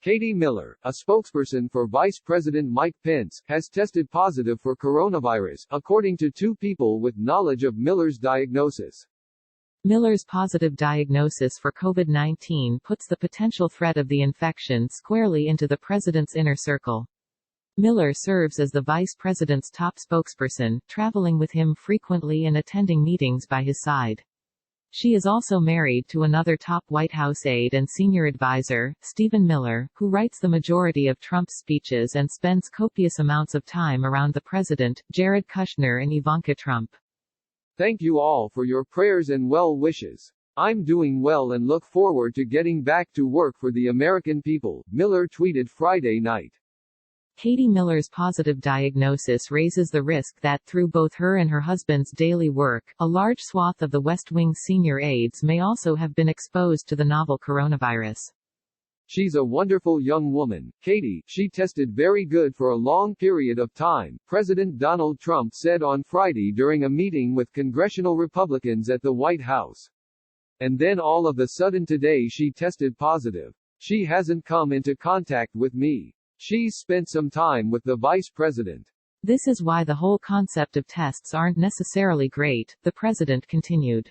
Katie Miller, a spokesperson for Vice President Mike Pence, has tested positive for coronavirus, according to two people with knowledge of Miller's diagnosis. Miller's positive diagnosis for COVID-19 puts the potential threat of the infection squarely into the president's inner circle. Miller serves as the vice president's top spokesperson, traveling with him frequently and attending meetings by his side. She is also married to another top White House aide and senior advisor, Stephen Miller, who writes the majority of Trump's speeches and spends copious amounts of time around the president, Jared Kushner and Ivanka Trump. Thank you all for your prayers and well wishes. I'm doing well and look forward to getting back to work for the American people, Miller tweeted Friday night. Katie Miller's positive diagnosis raises the risk that, through both her and her husband's daily work, a large swath of the West Wing's senior aides may also have been exposed to the novel coronavirus. She's a wonderful young woman, Katie. She tested very good for a long period of time, President Donald Trump said on Friday during a meeting with congressional Republicans at the White House. And then all of a sudden today she tested positive. She hasn't come into contact with me. She's spent some time with the vice president. This is why the whole concept of tests aren't necessarily great, the president continued.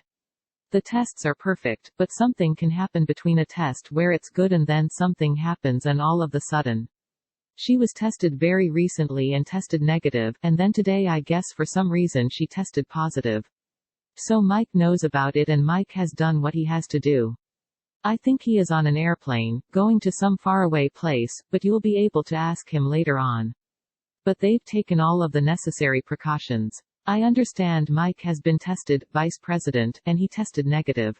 The tests are perfect, but something can happen between a test where it's good and then something happens and all of a sudden. She was tested very recently and tested negative, and then today I guess for some reason she tested positive. So Mike knows about it and Mike has done what he has to do. I think he is on an airplane, going to some faraway place, but you'll be able to ask him later on. But they've taken all of the necessary precautions. I understand Mike has been tested, Vice President, and he tested negative.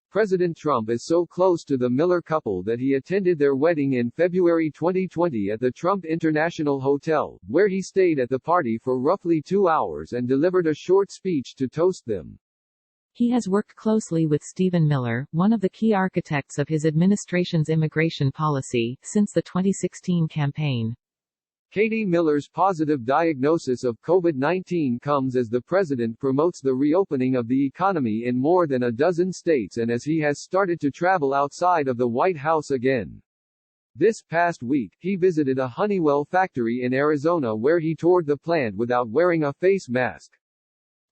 President Trump is so close to the Miller couple that he attended their wedding in February 2020 at the Trump International Hotel, where he stayed at the party for roughly 2 hours and delivered a short speech to toast them. He has worked closely with Stephen Miller, one of the key architects of his administration's immigration policy, since the 2016 campaign. Katie Miller's positive diagnosis of COVID-19 comes as the president promotes the reopening of the economy in more than a dozen states and as he has started to travel outside of the White House again. This past week, he visited a Honeywell factory in Arizona where he toured the plant without wearing a face mask.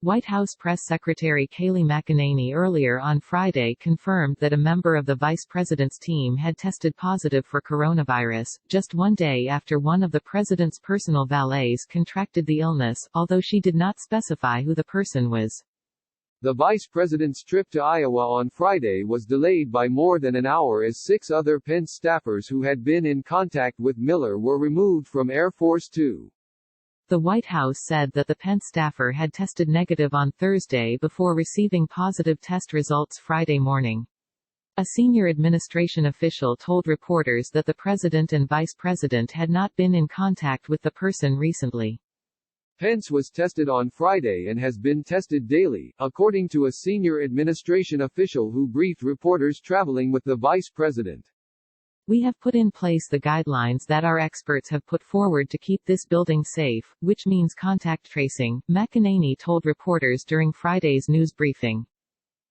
White House Press Secretary Kayleigh McEnany earlier on Friday confirmed that a member of the vice president's team had tested positive for coronavirus, just one day after one of the president's personal valets contracted the illness, although she did not specify who the person was. The vice president's trip to Iowa on Friday was delayed by more than an hour as 6 other Pence staffers who had been in contact with Miller were removed from Air Force 2. The White House said that the Pence staffer had tested negative on Thursday before receiving positive test results Friday morning. A senior administration official told reporters that the president and vice president had not been in contact with the person recently. Pence was tested on Friday and has been tested daily, according to a senior administration official who briefed reporters traveling with the vice president. We have put in place the guidelines that our experts have put forward to keep this building safe, which means contact tracing, McEnany told reporters during Friday's news briefing.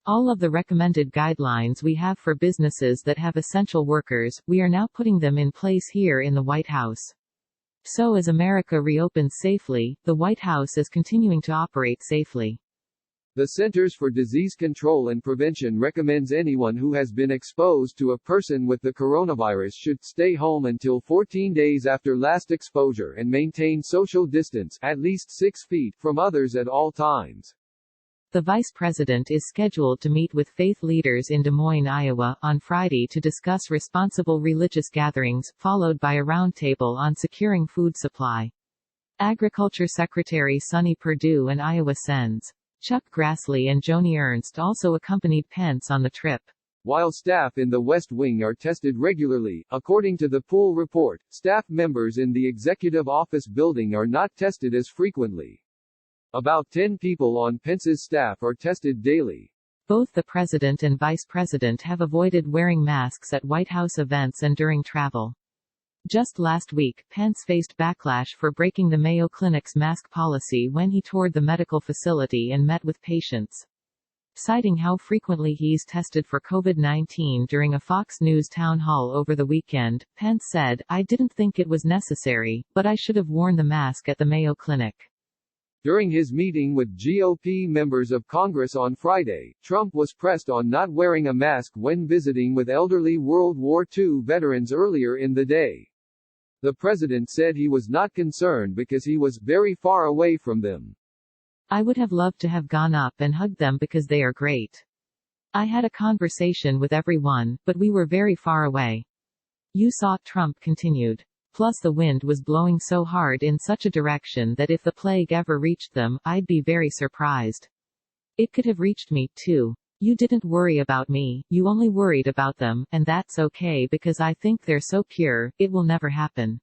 All of the recommended guidelines we have for businesses that have essential workers, we are now putting them in place here in the White House. So as America reopens safely, the White House is continuing to operate safely. The Centers for Disease Control and Prevention recommends anyone who has been exposed to a person with the coronavirus should stay home until 14 days after last exposure and maintain social distance, at least 6 feet, from others at all times. The vice president is scheduled to meet with faith leaders in Des Moines, Iowa, on Friday to discuss responsible religious gatherings, followed by a roundtable on securing food supply. Agriculture Secretary Sonny Perdue and Iowa Sens. Chuck Grassley and Joni Ernst also accompanied Pence on the trip. While staff in the West Wing are tested regularly, according to the Pool report, staff members in the executive office building are not tested as frequently. About 10 people on Pence's staff are tested daily. Both the president and vice president have avoided wearing masks at White House events and during travel. Just last week, Pence faced backlash for breaking the Mayo Clinic's mask policy when he toured the medical facility and met with patients. Citing how frequently he's tested for COVID-19 during a Fox News town hall over the weekend, Pence said, "I didn't think it was necessary, but I should have worn the mask at the Mayo Clinic." During his meeting with GOP members of Congress on Friday, Trump was pressed on not wearing a mask when visiting with elderly World War II veterans earlier in the day. The president said he was not concerned because he was very far away from them. "I would have loved to have gone up and hugged them because they are great. I had a conversation with everyone, but we were very far away." You saw, Trump continued. Plus the wind was blowing so hard in such a direction that if the plague ever reached them, I'd be very surprised. It could have reached me, too. You didn't worry about me, you only worried about them, and that's okay because I think they're so pure, it will never happen.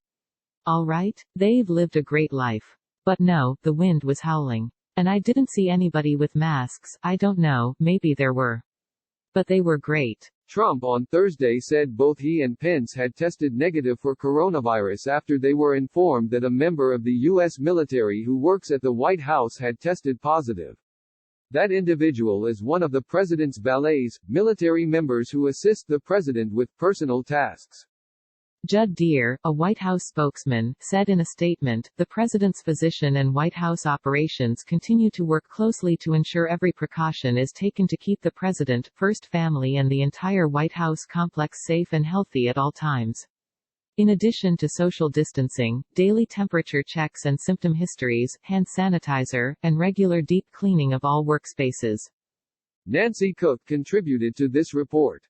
All right? They've lived a great life. But no, the wind was howling. And I didn't see anybody with masks. I don't know, maybe there were. But they were great. Trump on Thursday said both he and Pence had tested negative for coronavirus after they were informed that a member of the U.S. military who works at the White House had tested positive. That individual is one of the president's valets, military members who assist the president with personal tasks. Judd Deere, a White House spokesman, said in a statement, "The president's physician and White House operations continue to work closely to ensure every precaution is taken to keep the president, first family and the entire White House complex safe and healthy at all times." In addition to social distancing, daily temperature checks and symptom histories, hand sanitizer, and regular deep cleaning of all workspaces. Nancy Cook contributed to this report.